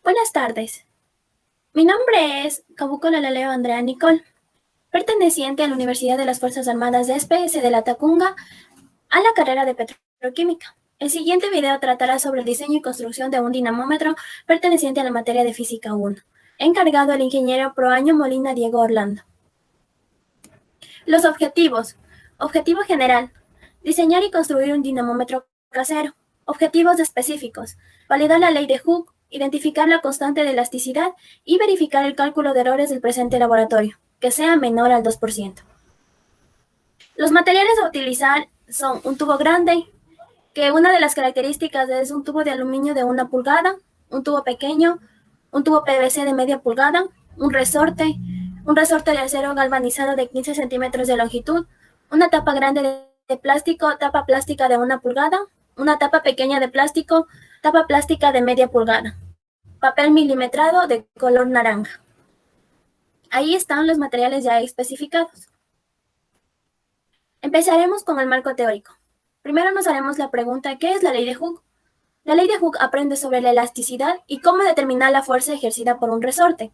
Buenas tardes. Mi nombre es Kabuko Laleo Andrea Nicole, perteneciente a la Universidad de las Fuerzas Armadas de SPS de la Tacunga a la carrera de Petroquímica. El siguiente video tratará sobre el diseño y construcción de un dinamómetro perteneciente a la materia de Física 1, encargado el ingeniero Proaño Molina Diego Orlando. Los objetivos. Objetivo general. Diseñar y construir un dinamómetro casero. Objetivos específicos. Validar la ley de Hooke, identificar la constante de elasticidad y verificar el cálculo de errores del presente laboratorio, que sea menor al 2%. Los materiales a utilizar son un tubo grande, que una de las características es un tubo de aluminio de 1 pulgada, un tubo pequeño, un tubo PVC de media pulgada, un resorte de acero galvanizado de 15 centímetros de longitud, una tapa grande de plástico, tapa plástica de 1 pulgada, una tapa pequeña de plástico, tapa plástica de media pulgada, papel milimetrado de color naranja. Ahí están los materiales ya especificados. Empezaremos con el marco teórico. Primero nos haremos la pregunta, ¿qué es la ley de Hooke? La ley de Hooke aprende sobre la elasticidad y cómo determinar la fuerza ejercida por un resorte.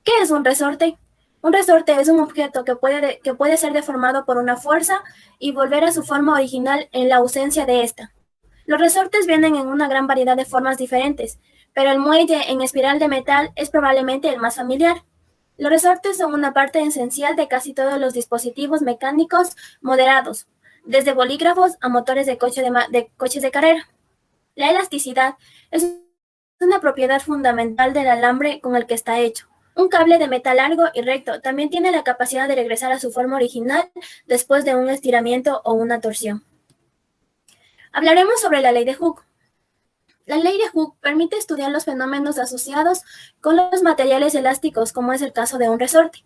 ¿Qué es un resorte? Un resorte es un objeto que puede ser deformado por una fuerza y volver a su forma original en la ausencia de esta. Los resortes vienen en una gran variedad de formas diferentes, pero el muelle en espiral de metal es probablemente el más familiar. Los resortes son una parte esencial de casi todos los dispositivos mecánicos moderados, desde bolígrafos a motores de coches de carrera. La elasticidad es una propiedad fundamental del alambre con el que está hecho. Un cable de metal largo y recto también tiene la capacidad de regresar a su forma original después de un estiramiento o una torsión. Hablaremos sobre la ley de Hooke. La ley de Hooke permite estudiar los fenómenos asociados con los materiales elásticos, como es el caso de un resorte.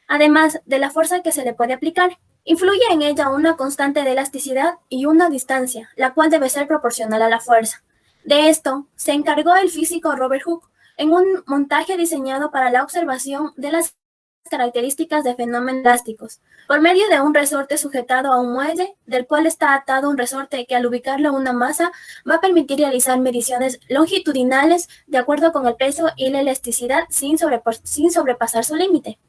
Además de la fuerza que se le puede aplicar, influye en ella una constante de elasticidad y una distancia, la cual debe ser proporcional a la fuerza. De esto se encargó el físico Robert Hooke en un montaje diseñado para la observación de las características de fenómenos elásticos, por medio de un resorte sujetado a un muelle, del cual está atado un resorte que al ubicarlo en una masa va a permitir realizar mediciones longitudinales de acuerdo con el peso y la elasticidad sin sobrepasar su límite.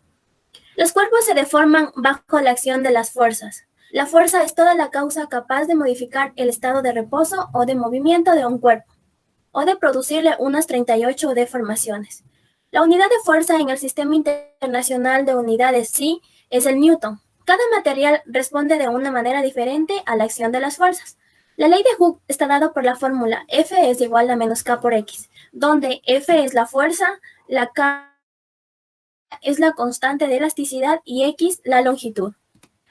Los cuerpos se deforman bajo la acción de las fuerzas. La fuerza es toda la causa capaz de modificar el estado de reposo o de movimiento de un cuerpo, o de producirle unas 38 deformaciones. La unidad de fuerza en el Sistema Internacional de Unidades SI es el newton. Cada material responde de una manera diferente a la acción de las fuerzas. La ley de Hooke está dada por la fórmula F es igual a menos K por X, donde F es la fuerza, la K es la constante de elasticidad y X la longitud.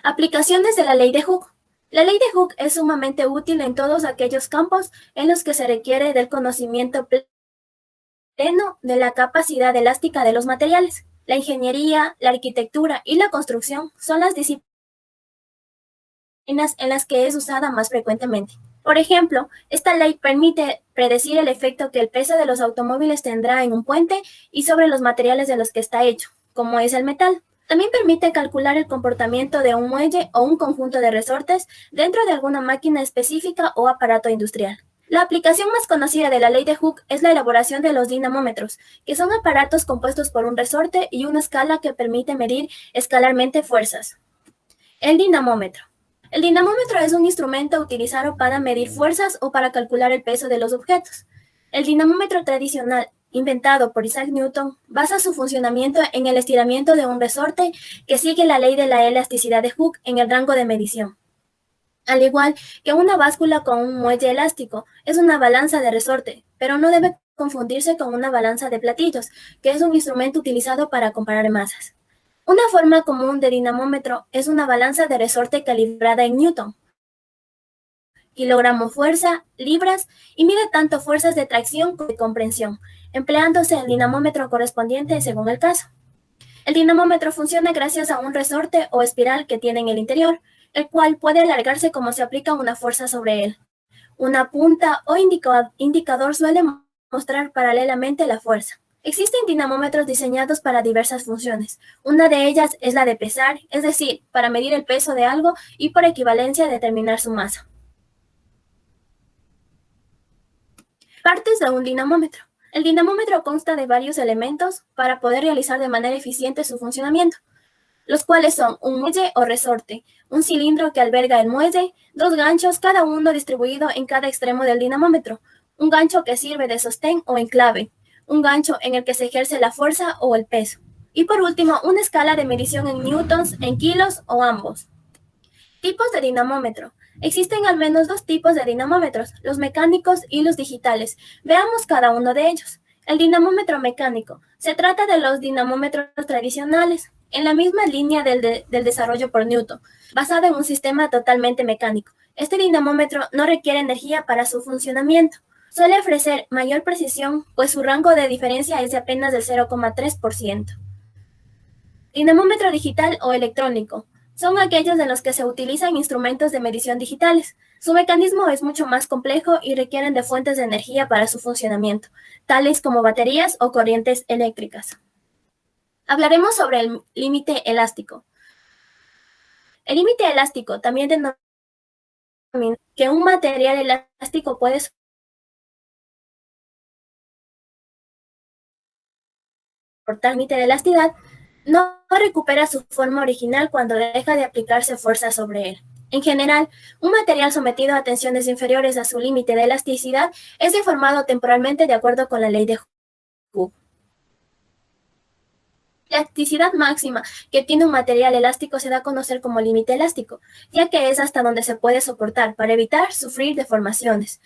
Aplicaciones de la ley de Hooke. La ley de Hooke es sumamente útil en todos aquellos campos en los que se requiere del conocimiento pleno de la capacidad elástica de los materiales. La ingeniería, la arquitectura y la construcción son las disciplinas en las que es usada más frecuentemente. Por ejemplo, esta ley permite predecir el efecto que el peso de los automóviles tendrá en un puente y sobre los materiales de los que está hecho, como es el metal. También permite calcular el comportamiento de un muelle o un conjunto de resortes dentro de alguna máquina específica o aparato industrial. La aplicación más conocida de la ley de Hooke es la elaboración de los dinamómetros, que son aparatos compuestos por un resorte y una escala que permite medir escalarmente fuerzas. El dinamómetro. El dinamómetro es un instrumento utilizado para medir fuerzas o para calcular el peso de los objetos. El dinamómetro tradicional, inventado por Isaac Newton, basa su funcionamiento en el estiramiento de un resorte que sigue la ley de la elasticidad de Hooke en el rango de medición. Al igual que una báscula con un muelle elástico, es una balanza de resorte, pero no debe confundirse con una balanza de platillos, que es un instrumento utilizado para comparar masas. Una forma común de dinamómetro es una balanza de resorte calibrada en Newton, kilogramo fuerza, libras, y mide tanto fuerzas de tracción como de comprensión, empleándose el dinamómetro correspondiente según el caso. El dinamómetro funciona gracias a un resorte o espiral que tiene en el interior, el cual puede alargarse como se aplica una fuerza sobre él. Una punta o indicador suele mostrar paralelamente la fuerza. Existen dinamómetros diseñados para diversas funciones. Una de ellas es la de pesar, es decir, para medir el peso de algo y por equivalencia determinar su masa. Partes de un dinamómetro. El dinamómetro consta de varios elementos para poder realizar de manera eficiente su funcionamiento, los cuales son un muelle o resorte, un cilindro que alberga el muelle, dos ganchos, cada uno distribuido en cada extremo del dinamómetro, un gancho que sirve de sostén o enclave, un gancho en el que se ejerce la fuerza o el peso, y por último, una escala de medición en newtons, en kilos o ambos. Tipos de dinamómetro. Existen al menos dos tipos de dinamómetros, los mecánicos y los digitales. Veamos cada uno de ellos. El dinamómetro mecánico. Se trata de los dinamómetros tradicionales, en la misma línea del desarrollo por Newton, basado en un sistema totalmente mecánico. Este dinamómetro no requiere energía para su funcionamiento. Suele ofrecer mayor precisión, pues su rango de diferencia es de apenas del 0,3%. Dinamómetro digital o electrónico. Son aquellos en los que se utilizan instrumentos de medición digitales. Su mecanismo es mucho más complejo y requieren de fuentes de energía para su funcionamiento, tales como baterías o corrientes eléctricas. Hablaremos sobre el límite elástico. El límite elástico también denomina que un material elástico puede soportar el límite de elasticidad, no recupera su forma original cuando deja de aplicarse fuerza sobre él. En general, un material sometido a tensiones inferiores a su límite de elasticidad es deformado temporalmente de acuerdo con la ley de Hooke. La elasticidad máxima que tiene un material elástico se da a conocer como límite elástico, ya que es hasta donde se puede soportar para evitar sufrir deformaciones.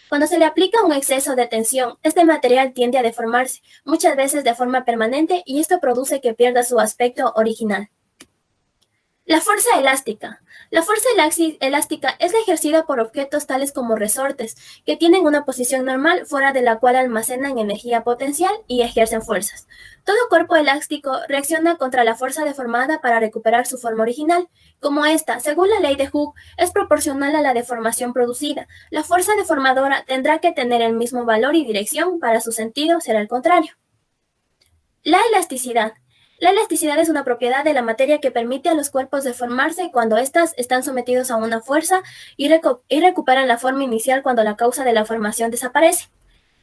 Cuando se le aplica un exceso de tensión, este material tiende a deformarse, muchas veces de forma permanente, y esto produce que pierda su aspecto original. La fuerza elástica. La fuerza elástica es ejercida por objetos tales como resortes, que tienen una posición normal fuera de la cual almacenan energía potencial y ejercen fuerzas. Todo cuerpo elástico reacciona contra la fuerza deformada para recuperar su forma original. Como esta, según la ley de Hooke, es proporcional a la deformación producida. La fuerza deformadora tendrá que tener el mismo valor y dirección para su sentido será el contrario. La elasticidad. La elasticidad es una propiedad de la materia que permite a los cuerpos deformarse cuando éstas están sometidos a una fuerza y recuperan la forma inicial cuando la causa de la formación desaparece.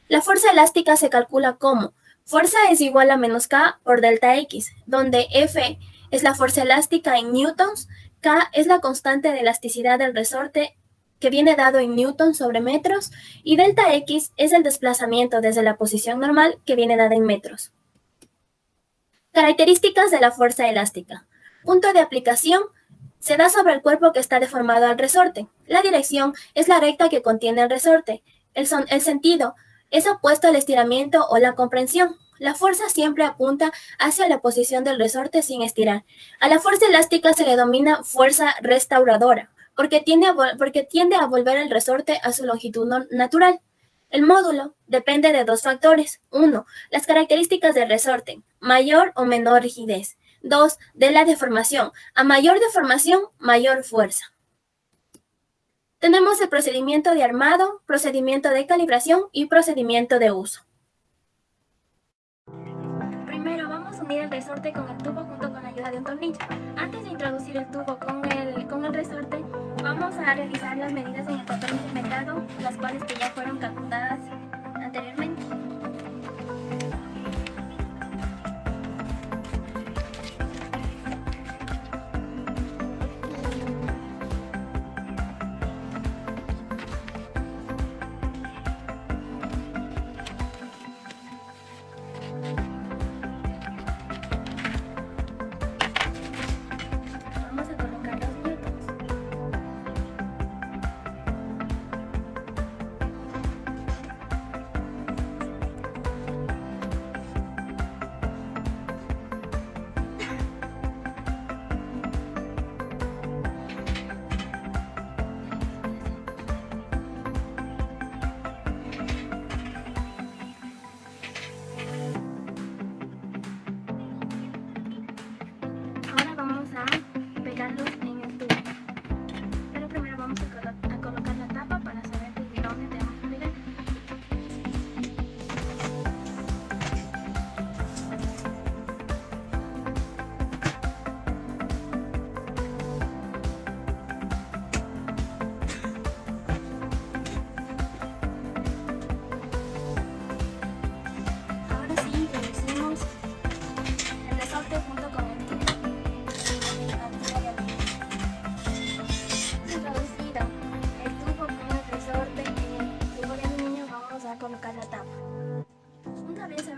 La fuerza elástica se calcula como fuerza es igual a menos K por delta X, donde F es la fuerza elástica en newtons, K es la constante de elasticidad del resorte que viene dado en newtons sobre metros, y delta X es el desplazamiento desde la posición normal que viene dada en metros. Características de la fuerza elástica. Punto de aplicación. Se da sobre el cuerpo que está deformado al resorte. La dirección es la recta que contiene el resorte. El sentido es opuesto al estiramiento o la comprensión. La fuerza siempre apunta hacia la posición del resorte sin estirar. A la fuerza elástica se le denomina fuerza restauradora, porque tiende a volver el resorte a su longitud natural. El módulo depende de dos factores. 1. Las características del resorte, mayor o menor rigidez. 2. De la deformación. A mayor deformación, mayor fuerza. Tenemos el procedimiento de armado, procedimiento de calibración y procedimiento de uso. Primero vamos a unir el resorte con el tubo junto con la ayuda de un tornillo. Antes de introducir el tubo con el resorte, vamos a realizar las medidas en el papel milimetrado, las cuales que ya fueron calculadas anteriormente. Vamos a colocar los newtons.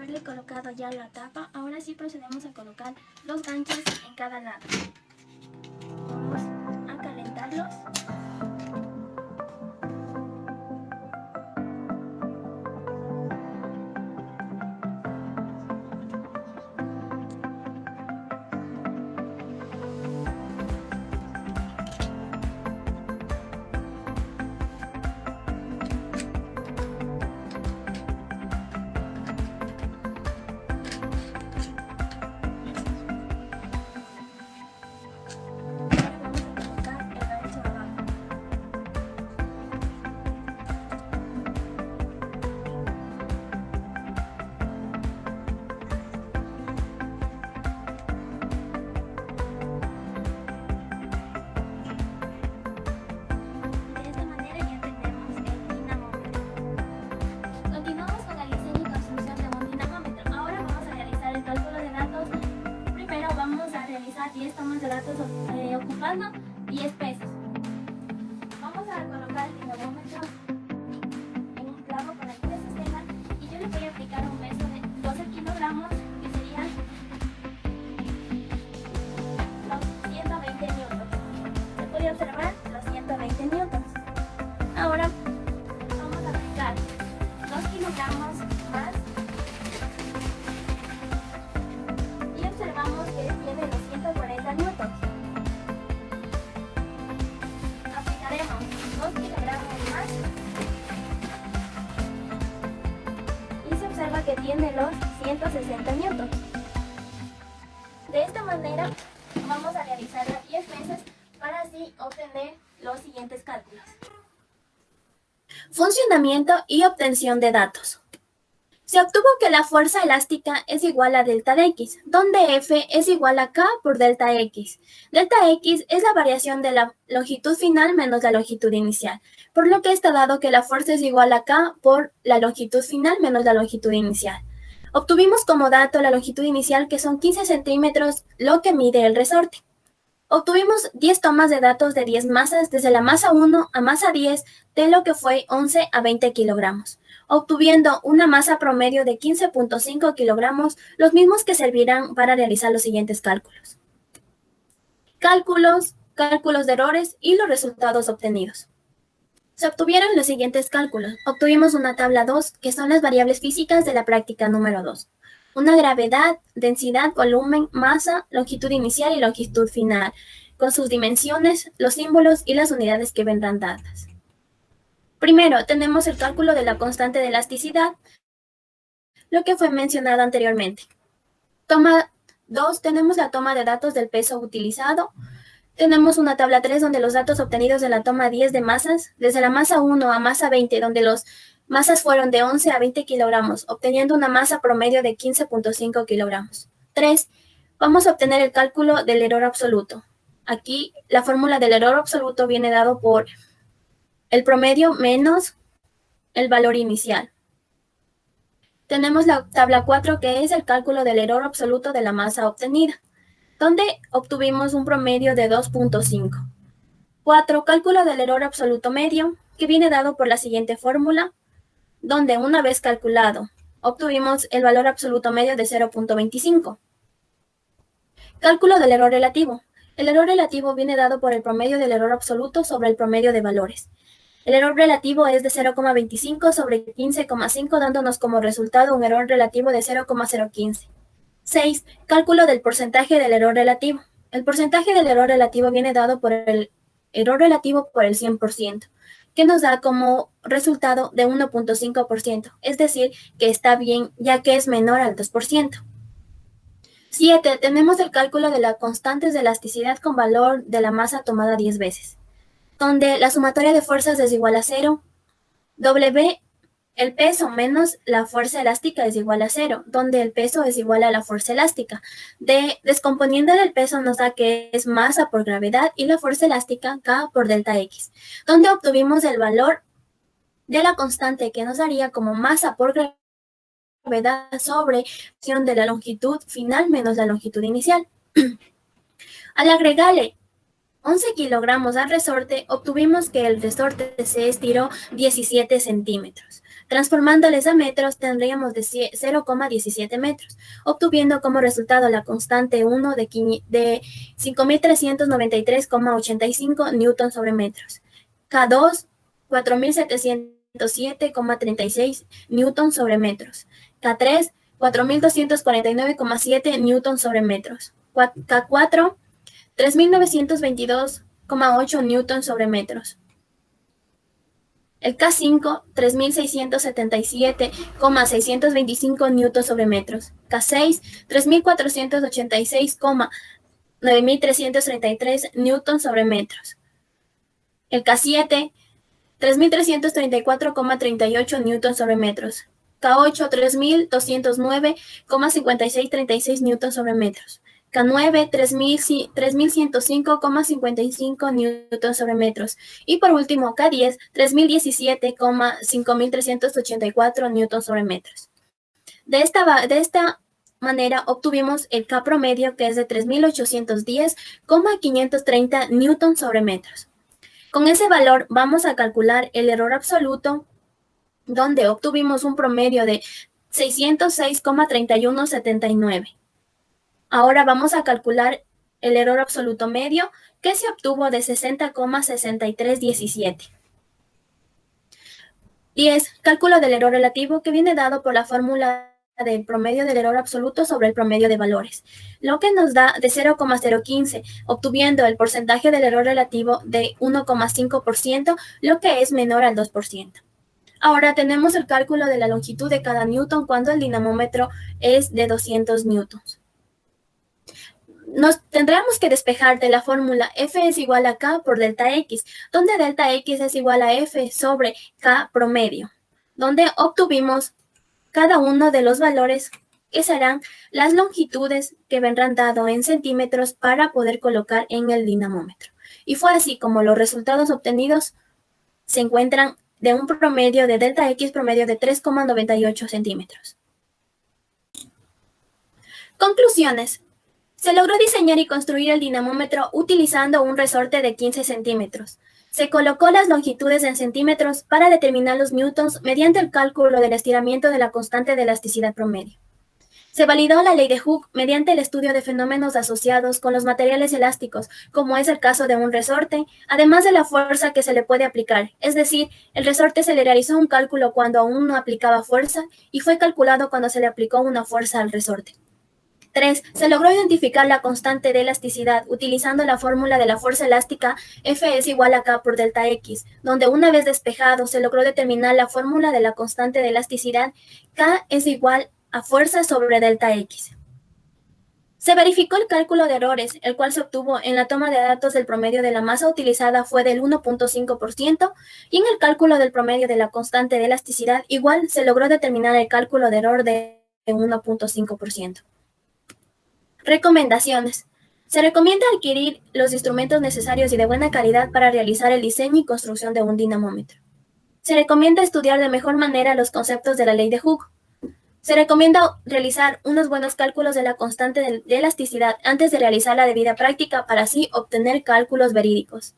haberle colocado ya la tapa, ahora sí procedemos a colocar los ganchos en cada lado. Vamos a calentarlos. Vamos a realizar 10 tomas de datos ocupando 10 pesos. Vamos a colocar el dinamómetro en un clavo para que se sostenga y yo le voy a aplicar un peso de 12 kilogramos que serían los 120 newtons. Se puede observar los 120 newtons. Ahora vamos a aplicar 2 kilogramos más. Observamos que tiene los 140 newtons. Aplicaremos 2 kilogramos más y se observa que tiene los 160 newtons. De esta manera vamos a realizarla 10 veces para así obtener los siguientes cálculos. Funcionamiento y obtención de datos. Se obtuvo que la fuerza elástica es igual a delta de x, donde F es igual a K por delta x. Delta x es la variación de la longitud final menos la longitud inicial, por lo que está dado que la fuerza es igual a K por la longitud final menos la longitud inicial. Obtuvimos como dato la longitud inicial, que son 15 centímetros, lo que mide el resorte. Obtuvimos 10 tomas de datos de 10 masas, desde la masa 1 a masa 10, de lo que fue 11 a 20 kilogramos, obtuviendo una masa promedio de 15.5 kilogramos, los mismos que servirán para realizar los siguientes cálculos. Cálculos de errores y los resultados obtenidos. Se obtuvieron los siguientes cálculos. Obtuvimos una tabla 2, que son las variables físicas de la práctica número 2. Una gravedad, densidad, volumen, masa, longitud inicial y longitud final, con sus dimensiones, los símbolos y las unidades que vendrán dadas. Primero, tenemos el cálculo de la constante de elasticidad, lo que fue mencionado anteriormente. Toma 2, tenemos la toma de datos del peso utilizado. Tenemos una tabla 3 donde los datos obtenidos de la toma 10 de masas, desde la masa 1 a masa 20, donde los masas fueron de 11 a 20 kilogramos, obteniendo una masa promedio de 15.5 kilogramos. 3. Vamos a obtener el cálculo del error absoluto. Aquí la fórmula del error absoluto viene dado por el promedio menos el valor inicial. Tenemos la tabla 4, que es el cálculo del error absoluto de la masa obtenida, donde obtuvimos un promedio de 2.5. 4. Cálculo del error absoluto medio, que viene dado por la siguiente fórmula, donde una vez calculado, obtuvimos el valor absoluto medio de 0.25. Cálculo del error relativo. El error relativo viene dado por el promedio del error absoluto sobre el promedio de valores. El error relativo es de 0,25 sobre 15,5, dándonos como resultado un error relativo de 0,015. 6. Cálculo del porcentaje del error relativo. El porcentaje del error relativo viene dado por el error relativo por el 100%, que nos da como resultado de 1.5%, es decir, que está bien ya que es menor al 2%. 7. Tenemos el cálculo de las constantes de elasticidad con valor de la masa tomada 10 veces, donde la sumatoria de fuerzas es igual a 0, W, el peso menos la fuerza elástica es igual a 0, donde el peso es igual a la fuerza elástica. Descomponiendo el peso nos da que es masa por gravedad y la fuerza elástica K por delta X, donde obtuvimos el valor de la constante que nos daría como masa por gravedad sobre de la longitud final menos la longitud inicial. Al agregarle 11 kilogramos al resorte, obtuvimos que el resorte se estiró 17 centímetros, Transformándoles a metros tendríamos de 0,17 metros, obtuviendo como resultado la constante 1 de 5.393,85 newton sobre metros. K2, 4.707,36 newton sobre metros. K3, 4.249,7 newton sobre metros. K4, 3.922,8 newton sobre metros. El K5, 3.677,625 newton sobre metros. K6, 3.486,9.333 newton sobre metros. El K7, 3.334,38 newton sobre metros. K8, 3.209,5636 newton sobre metros. K9, 3.105,55 newton sobre metros. Y por último, K10, 3.017,5384 newton sobre metros. De esta manera obtuvimos el K promedio, que es de 3.810,530 newton sobre metros. Con ese valor vamos a calcular el error absoluto, donde obtuvimos un promedio de 606,3179. Ahora vamos a calcular el error absoluto medio, que se obtuvo de 60,6317. 10. Cálculo del error relativo, que viene dado por la fórmula del promedio del error absoluto sobre el promedio de valores, lo que nos da de 0,015, obtuviendo el porcentaje del error relativo de 1,5%, lo que es menor al 2%. Ahora tenemos el cálculo de la longitud de cada newton cuando el dinamómetro es de 200 newtons. Nos tendremos que despejar de la fórmula F es igual a K por delta X, donde delta X es igual a F sobre K promedio, donde obtuvimos cada uno de los valores que serán las longitudes que vendrán dado en centímetros para poder colocar en el dinamómetro. Y fue así como los resultados obtenidos se encuentran de un promedio de delta X promedio de 3,98 centímetros. Conclusiones. Se logró diseñar y construir el dinamómetro utilizando un resorte de 15 centímetros. Se colocó las longitudes en centímetros para determinar los newtons mediante el cálculo del estiramiento de la constante de elasticidad promedio. Se validó la ley de Hooke mediante el estudio de fenómenos asociados con los materiales elásticos, como es el caso de un resorte, además de la fuerza que se le puede aplicar, es decir, el resorte se le realizó un cálculo cuando aún no aplicaba fuerza y fue calculado cuando se le aplicó una fuerza al resorte. 3. Se logró identificar la constante de elasticidad utilizando la fórmula de la fuerza elástica F es igual a K por delta X, donde una vez despejado se logró determinar la fórmula de la constante de elasticidad K es igual a fuerza sobre delta X. Se verificó el cálculo de errores, el cual se obtuvo en la toma de datos del promedio de la masa utilizada fue del 1,5% y en el cálculo del promedio de la constante de elasticidad igual se logró determinar el cálculo de error de 1,5%. Recomendaciones. Se recomienda adquirir los instrumentos necesarios y de buena calidad para realizar el diseño y construcción de un dinamómetro. Se recomienda estudiar de mejor manera los conceptos de la ley de Hooke. Se recomienda realizar unos buenos cálculos de la constante de elasticidad antes de realizar la debida práctica para así obtener cálculos verídicos.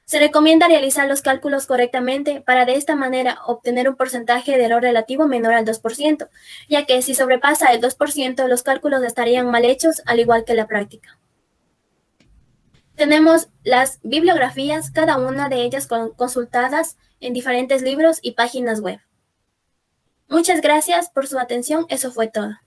Se recomienda realizar los cálculos correctamente para de esta manera obtener un porcentaje de error relativo menor al 2%, ya que si sobrepasa el 2% los cálculos estarían mal hechos, al igual que la práctica. Tenemos las bibliografías, cada una de ellas consultadas en diferentes libros y páginas web. Muchas gracias por su atención, eso fue todo.